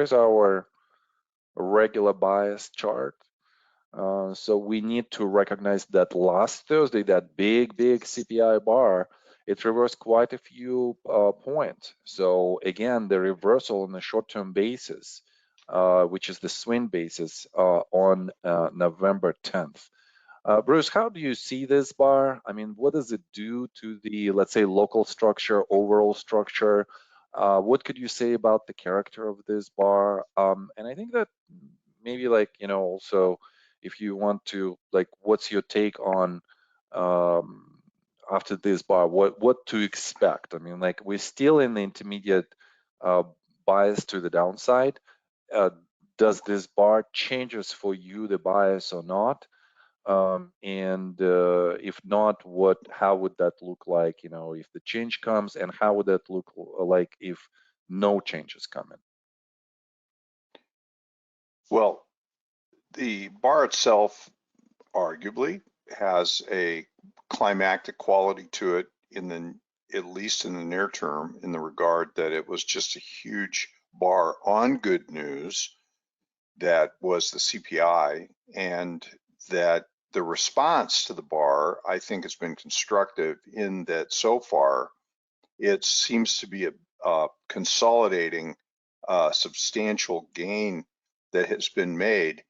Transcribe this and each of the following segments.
here's our regular bias chart. So we need to recognize that last Thursday, that big CPI bar, it reversed quite a few points. So again, the reversal on a short-term basis, which is the swing basis on November 10th. Bruce, how do you see this bar? I mean, what does it do to the, let's say, local structure, overall structure? What could you say about the character of this bar? And I think that maybe, like, also, if you want to, like, what's your take on after this bar, what to expect? I mean, like, we're still in the intermediate bias to the downside. Does this bar changes for you the bias or not? And if not, how would that look like, if the change comes, and how would that look like if no changes come in? Well, the bar itself arguably has a climactic quality to it at least in the near term, in the regard that it was just a huge bar on good news that was the CPI, and that the response to the bar, I think, has been constructive in that so far it seems to be a consolidating substantial gain that has been made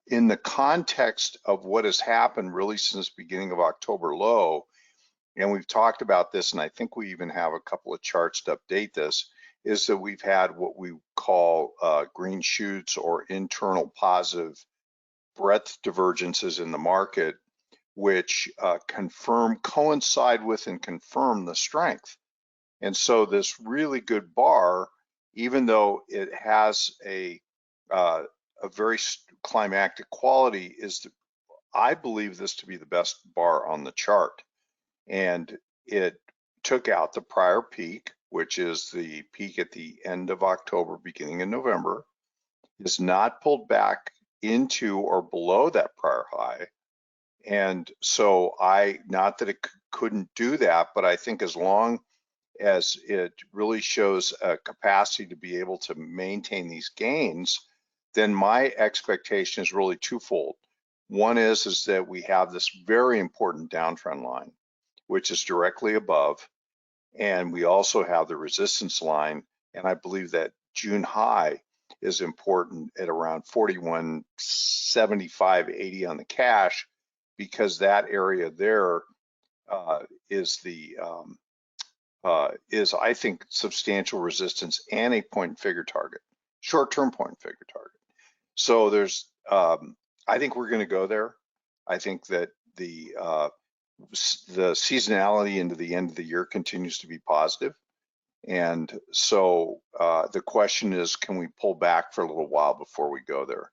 in the context of what has happened really since the beginning of October low. And we've talked about this, and I think we even have a couple of charts to update this, is that we've had what we call green shoots or internal positive breadth divergences in the market, which coincide with and confirm the strength. And so this really good bar, even though it has a very climactic quality, I believe this to be the best bar on the chart. And it took out the prior peak, which is the peak at the end of October, beginning in November, is not pulled back into or below that prior high. And so not that it couldn't do that, but I think as long as it really shows a capacity to be able to maintain these gains, then my expectation is really twofold. One is that we have this very important downtrend line, which is directly above, and we also have the resistance line, and I believe that June high is important at around 41.7580 on the cash, because that area there is I think substantial resistance and a point and figure target, short-term point and figure target. So there's I think we're going to go there. I think that the seasonality into the end of the year continues to be positive. And so the question is, can we pull back for a little while before we go there?